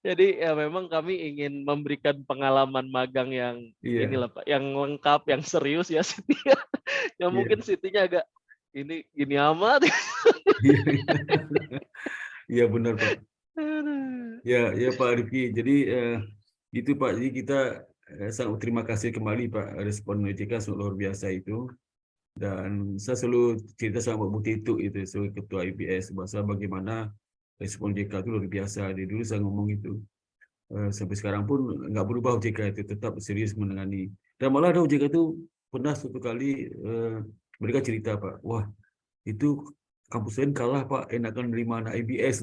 Jadi ya memang kami ingin memberikan pengalaman magang yang inilah Pak, yang lengkap, yang serius ya Siti. Ya mungkin Sitinya agak gini amat. Iya benar Pak. Ya Pak Rifki. Jadi itu Pak. Jadi kita sangat terima kasih kembali Pak, respon OJK sangat luar biasa itu. Dan saya selalu cerita sama Pak Butituk itu sebagai Ketua IBS bahwa bagaimana respon OJK itu luar biasa. Jadi dulu saya ngomong itu. Sampai sekarang pun nggak berubah OJK itu, tetap serius menangani. Dan malah ada OJK itu pernah suatu kali mereka cerita Pak, wah itu kampus lain kalah Pak, enakan nerima anak IBS.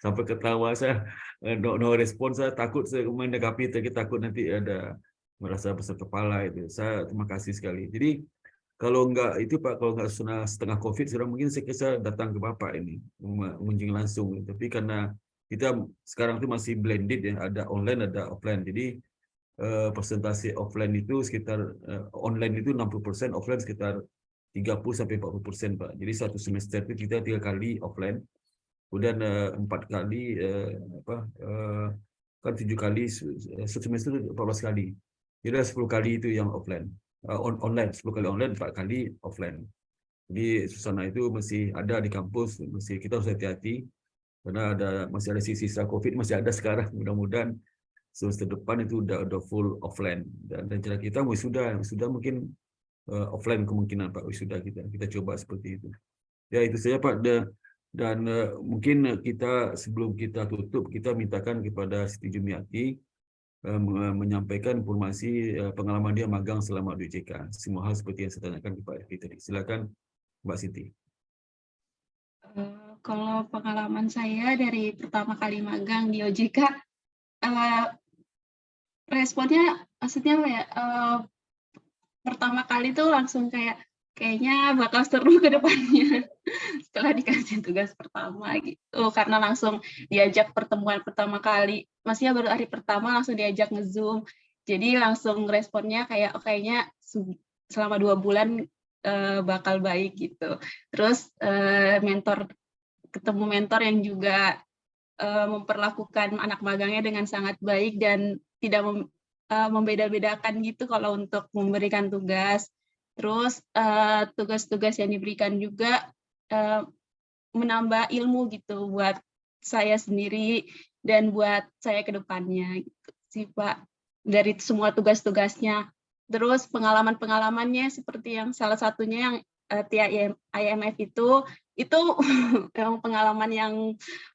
Sampai ketawa saya, no respon, saya takut saya menanggapi, takut nanti ada merasa besar kepala itu. Saya terima kasih sekali. Jadi kalau enggak itu Pak, kalau enggak setengah COVID, sudah mungkin saya datang ke Bapak ini mengunjungi langsung. Tapi karena kita sekarang itu masih blended ya, ada online, ada offline. Jadi persentase offline itu sekitar online itu 60%, offline sekitar 30-40% Pak. Jadi satu semester itu kita 3 kali offline, kemudian 4 kali kan 7 kali, satu semester 14 kali. Jadi 10 kali itu yang offline, online 10 kali online, 4 kali offline. Jadi suasana itu masih ada di kampus, masih kita harus hati-hati karena masih ada sisa COVID, masih ada sekarang. Mudah-mudahan semester depan itu udah full offline, dan cara kita wisuda mungkin offline kemungkinan Pak, wisuda kita coba seperti itu. Ya itu saja Pak. Dan mungkin kita sebelum kita tutup, kita mintakan kepada Siti Jumiati menyampaikan informasi pengalaman dia magang selama di OJK. Semua hal seperti yang saya tanyakan kepada Rifki tadi. Silakan Mbak Siti. Kalau pengalaman saya dari pertama kali magang di OJK, responnya maksudnya apa ya? Pertama kali tuh langsung kayaknya bakal seru ke depannya setelah dikasih tugas pertama gitu, karena langsung diajak pertemuan pertama kali, maksudnya baru hari pertama langsung diajak nge-Zoom, jadi langsung responnya kayak kayaknya selama 2 bulan bakal baik gitu. Terus ketemu mentor yang juga memperlakukan anak magangnya dengan sangat baik dan tidak membeda-bedakan gitu kalau untuk memberikan tugas. Terus tugas-tugas yang diberikan juga menambah ilmu gitu buat saya sendiri dan buat saya ke depannya gitu sih Pak, dari semua tugas-tugasnya. Terus pengalaman-pengalamannya seperti yang salah satunya yang IMF itu memang pengalaman yang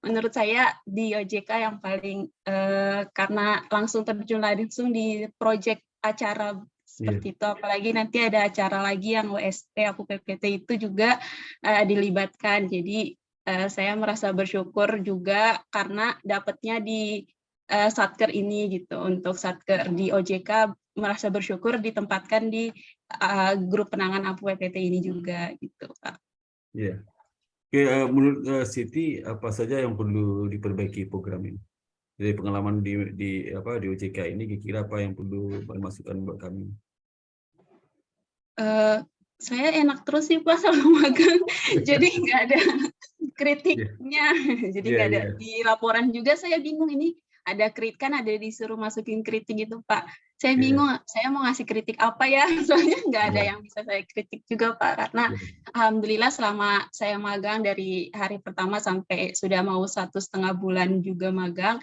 menurut saya di OJK yang paling karena langsung terjun langsung di proyek acara seperti itu, apalagi nanti ada acara lagi yang WSP aku PPT itu juga dilibatkan, jadi saya merasa bersyukur juga karena dapatnya di Satker ini gitu. Untuk Satker di OJK merasa bersyukur ditempatkan di grup penanganan AMPU PPT ini juga gitu Pak. Iya. Oke, menurut Siti apa saja yang perlu diperbaiki program ini? Dari pengalaman di OJK ini, kira-kira apa yang perlu masukan buat kami? Saya enak terus sih Pak sama magang, jadi nggak ada kritiknya, jadi nggak ada di laporan juga saya bingung ini ada kritik kan ada disuruh masukin kritik gitu Pak, saya bingung saya mau ngasih kritik apa ya, soalnya nggak ada yang bisa saya kritik juga Pak, karena alhamdulillah selama saya magang dari hari pertama sampai sudah mau 1,5 bulan juga magang,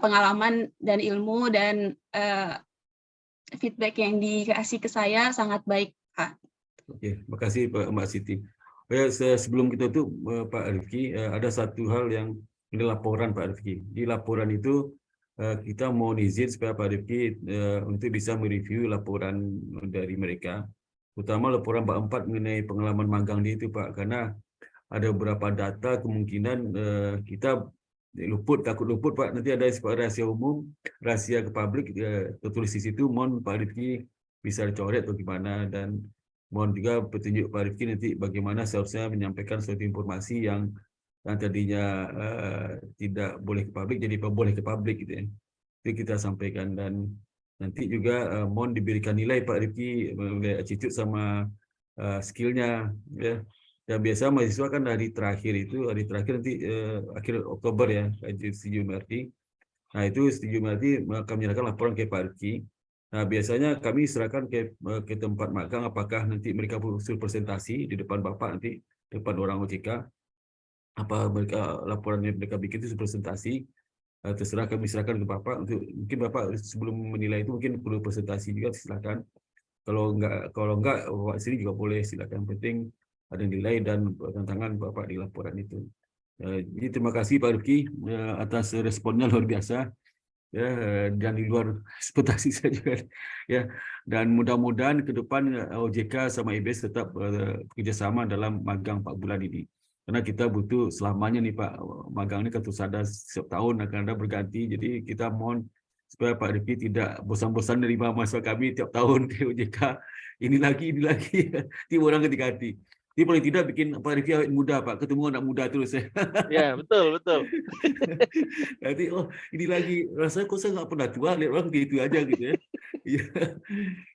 pengalaman dan ilmu dan feedback yang dikasih ke saya sangat baik Pak. Oke, makasih Mbak Siti. Sebelum kita tutup Pak Rifki, ada satu hal yang ini laporan Pak Rifki. Di laporan itu kita mau izin supaya Pak Rifki untuk bisa mereview laporan dari mereka, terutama laporan Mbak 4 mengenai pengalaman magang di itu Pak, karena ada beberapa data kemungkinan kita takut luput Pak, nanti ada rahasia umum, rahasia ke publik, tertulis di situ, mohon Pak Rifki bisa dicoret atau gimana, dan mohon juga petunjuk Pak Rifki nanti bagaimana seharusnya menyampaikan suatu informasi yang tadinya tidak boleh ke publik jadi boleh ke publik gitu ya. Itu kita sampaikan, dan nanti juga mohon diberikan nilai Pak Rifki mengenai attitude sama skillnya ya. Dan biasa mahasiswa kan hari terakhir nanti akhir Oktober ya, studi MRT. Nah itu studi MRT akan menyerahkan laporan ke Pak Rifki. Nah biasanya kami serahkan ke tempat magang, apakah nanti mereka usul presentasi di depan Bapak, nanti depan orang OJK, apa laporan yang mereka bikin itu presentasi, terserah kami serahkan ke Bapak. Untuk mungkin Bapak sebelum menilai itu mungkin perlu presentasi juga, silakan. Kalau enggak Bapak sendiri juga boleh, silakan. Penting ada nilai dan tantangan Bapak di laporan itu. Jadi terima kasih Pak Rifki atas responnya luar biasa ya, dan di luar ekspektasi saya juga ya, dan mudah-mudahan ke depan OJK sama IBS tetap bekerjasama dalam magang 4 bulan ini, karena kita butuh selamanya nih Pak, magang ini kan terus ada setiap tahun akan ada berganti, jadi kita mohon supaya Pak Rifki tidak bosan-bosan dari mahasiswa kami tiap tahun ke OJK, ini lagi tiap orang ganti-ganti. Ini paling tidak bikin Pak Rifki awet muda Pak, ketemu anak muda terus ya. Ya betul. Nanti ini lagi rasanya kok saya nggak pernah tua, lihat orang gitu aja gitu ya.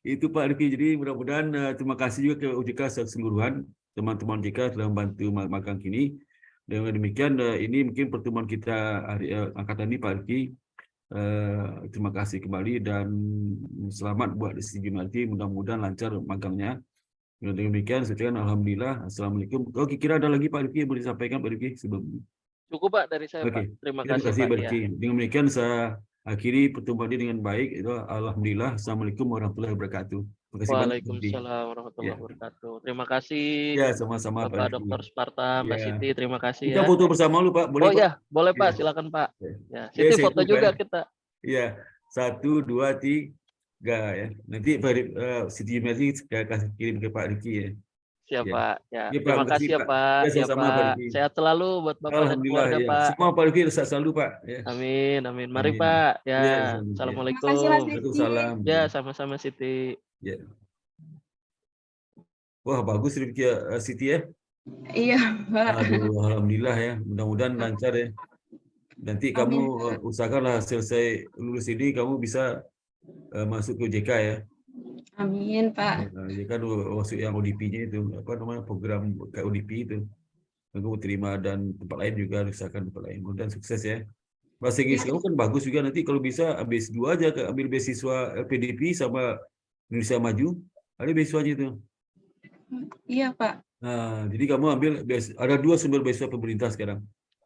Itu Pak Rifki. Jadi mudah-mudahan terima kasih juga ke OJK secara keseluruhan, teman-teman OJK telah membantu magang kini. Dengan demikian ini mungkin pertemuan kita angkatan ini Pak Rifki. Terima kasih kembali dan selamat buat studi nanti, mudah-mudahan lancar magangnya. Dengan demikian saya ucapkan alhamdulillah. Assalamualaikum. Oke, kira ada lagi Pak Rifki yang boleh disampaikan Pak Rifki sebelum? Cukup Pak dari saya Pak. Terima kasih Pak. Ya. Dengan demikian saya akhiri pertemuan ini dengan baik. Itu alhamdulillah. Assalamualaikum warahmatullahi wabarakatuh. Terima kasih. Waalaikumsalam warahmatullahi wabarakatuh. Terima kasih. Ya, sama-sama Bapak Dr. Sparta, Mbak Siti, terima kasih kita ya. foto bersama lu Pak. Boleh Pak? Ya, boleh Pak, silakan Pak. Ya, Siti foto juga kita. Iya, 1, 2, 3 ya. Nanti Siti Mercy saya kasih kirim ke Pak Riki ya. Siap, Ya. Pak. Ya, Ya Pak, terima makasih kasih ya, Pak. Pak. Ya Ya, sama-sama Pak Pak. Riki. Sehat selalu buat Bapak dan Alhamdulillah keluarga, ya. Pak. Semua Pak Riki sehat selalu Pak. Ya. Amin, amin. Mari, Amin. Pak. Ya, Ya, ya. Terima kasih Mas Assalamualaikum. Rizky. Waalaikumsalam. Ya, sama-sama Siti. Ya. Wah, bagus Rifki Siti ya. Iya, Pak. Aduh, alhamdulillah ya. Mudah-mudahan lancar ya. Nanti kamu Amin, Pak. usahakanlah selesai lulus ini kamu bisa masuk ke OJK ya. Amin, Pak. Ya kan masuk yang ODP-nya itu apa namanya program kayak ODP itu. Kamu terima dan tempat lain juga usahakan tempat lain. Mudah-mudahan sukses ya. Bahasa Inggris Ya, kamu kan bagus juga nanti kalau bisa ambil S2 aja ambil beasiswa LPDP sama Indonesia Maju. Ada beasiswanya itu. iya, Pak. Nah, jadi kamu ambil ada 2 sumber beasiswa pemerintah sekarang.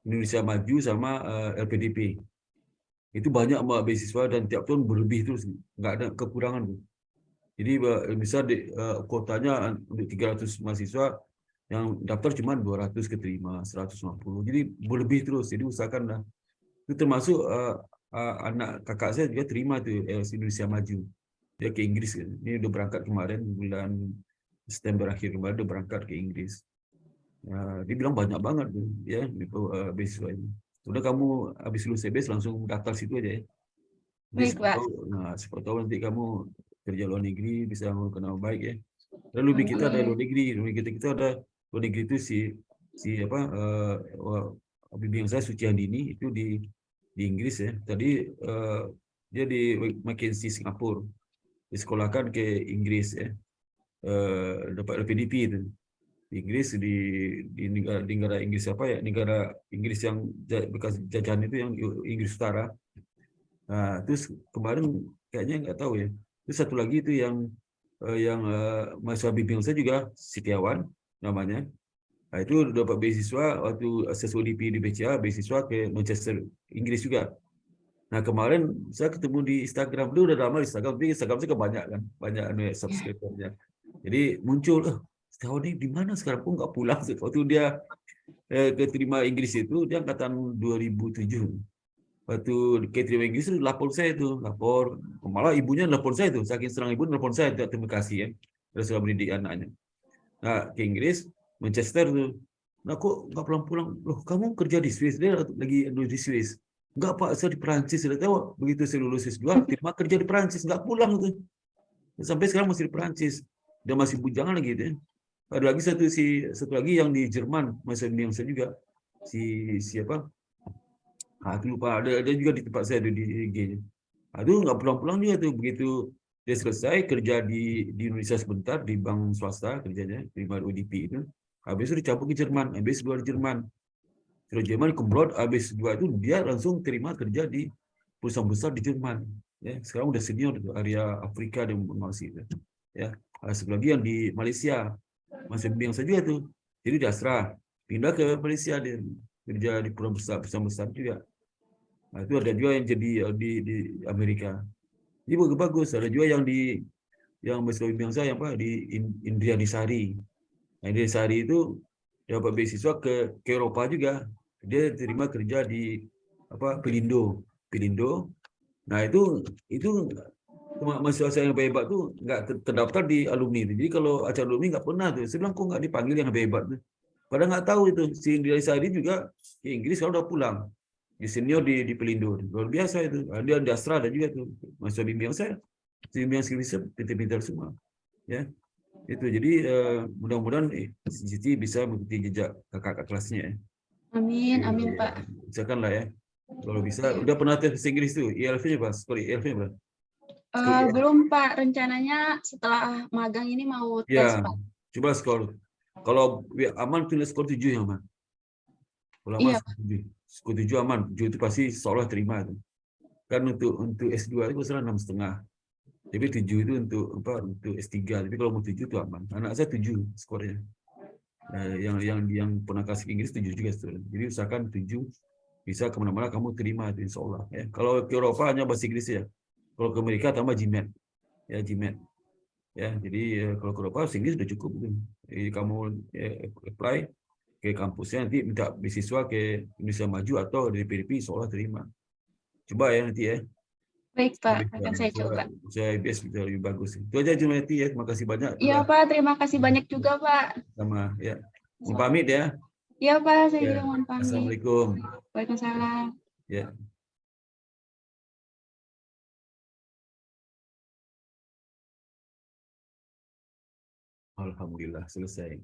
Indonesia Maju sama LPDP. Itu banyak beasiswa dan tiap tahun berlebih terus, nggak ada kekurangan tuh. Jadi bisa kuotanya untuk 300 mahasiswa yang daftar cuma 200 keterima, 150. Jadi berlebih terus. Jadi usahakan lah. Itu termasuk anak kakak saya juga terima tuh Indonesia Maju. Dia ke Inggris. Ini udah berangkat kemarin bulan September akhir kemarin udah berangkat ke Inggris. Dia bilang banyak banget tuh ya beasiswa ini. Udah kamu habis lulus CBS langsung daftar situ aja ya. Baik, Pak. Siapa tahu nanti kamu kerja luar negeri bisa kenal baik ya. Lalu di kita ada luar negeri, kita ada luar negeri itu si apa bimbing saya Suci Handini itu di Inggris ya. Tadi dia di McKinsey Singapura, disekolahkan ke Inggris ya. Dapat LPDP itu. Di Inggris di negara Inggris apa ya? Negara Inggris yang bekas jajahan itu yang Inggris Utara. Nah, terus kemarin kayaknya nggak tahu ya. Terus satu lagi itu yang mahasiswa bimbing saya juga Setiawan namanya. Nah, itu dapat beasiswa waktu SSODP di BCA, beasiswa ke Manchester, Inggris juga. Nah, kemarin saya ketemu di Instagram, dia udah lama di Instagram, tapi Instagram saya kebanyakan, banyak subscribernya. Jadi muncul, Setiawan ini di mana sekarang pun nggak pulang. Waktu dia keterima Inggris itu, dia angkatan 2007. Waktu keterima Inggris itu lapor saya itu, malah ibunya lapor saya itu, saking senang ibu lapor saya, terima kasih ya, sudah mendidik anaknya. Nah, ke Inggris, Manchester tuh. Nah, kok nggak pulang-pulang? Loh, kamu kerja di Swiss, dia lagi di Swiss. Enggak Pak, saya di Perancis. Saya tahu begitu saya lulus S2, terima kerja di Perancis, nggak pulang tuh. Sampai sekarang masih di Perancis. Dia masih bujangan lagi gitu ya. Ada lagi satu lagi yang di Jerman, masa yang saya juga siapa? Aku lupa. Ada juga di tempat saya di IG-nya. Itu nggak pulang-pulang dia tuh begitu dia selesai kerja di Indonesia sebentar di bank swasta kerjanya di ODP itu. Habis itu dicabut ke Jerman, habis keluar Jerman. Terus Jerman kumlot, habis 2 itu dia langsung terima kerja di perusahaan besar di Jerman. Ya, sekarang udah senior itu area Afrika dan Malaysia itu. Ya, satu lagi yang di Malaysia masih bimbing saya juga tuh. Jadi di Astra pindah ke Malaysia dia kerja di perusahaan besar juga. Nah, itu ada juga yang jadi di Amerika. Ini bagus. Ada juga yang mahasiswa bimbing saya apa di Indriani Sari. Nah, Indriani Sari itu dapat beasiswa ke Eropa juga. Dia terima kerja di Pelindo. Nah, itu mahasiswa saya yang hebat tuh nggak terdaftar di alumni itu. Jadi kalau acara alumni nggak pernah tuh. Saya bilang kok nggak dipanggil yang hebat tuh. Padahal nggak tahu itu si Indriani Sari juga ke Inggris kalau udah pulang. Di senior di Pelindo, luar biasa itu. Dia di Astra ada juga tuh mahasiswa bimbing saya, bimbing skripsi pintar-pintar semua, ya itu. Jadi mudah-mudahan Siti bisa mengikuti jejak kakak kelasnya. Ya. Amin, amin Pak. Misalkan lah ya, kalau bisa. Udah pernah tes bahasa Inggris tuh, IELTS-nya Pak? Skor IELTS-nya Pak? Belum Pak, rencananya setelah magang ini mau tes Pak. Coba skor. Kalau aman tulis skor 7 ya Pak. Kalau aman skor 7 aman, 7 itu pasti seolah terima itu. Kan untuk S2 itu salah 6,5. Tapi 7 itu untuk S3. Tapi kalau mau 7 itu aman. Anak saya 7 skornya. Yang pernah kasih Inggris 7 juga. Jadi usahakan 7 bisa kemana-mana kamu terima itu insya Allah. Ya. Kalau ke Eropa hanya bahasa Inggris ya. Kalau ke Amerika tambah GMAT. Ya GMAT. Ya, jadi kalau ke Eropa bahasa Inggris sudah cukup. Jadi kamu apply ke kampusnya nanti minta beasiswa ke Indonesia Maju atau dari PDP seolah terima. Coba ya nanti ya. Baik Pak, Lebih akan bagus. saya coba. Saya IBS bisa lebih bagus. Itu aja Jumaiti ya. Terima kasih banyak. Iya telah Pak, terima kasih banyak juga Pak. sama ya. Mohon pamit ya. Iya Pak, saya Ya. juga mohon pamit. Assalamualaikum. Waalaikumsalam. Ya. Alhamdulillah selesai.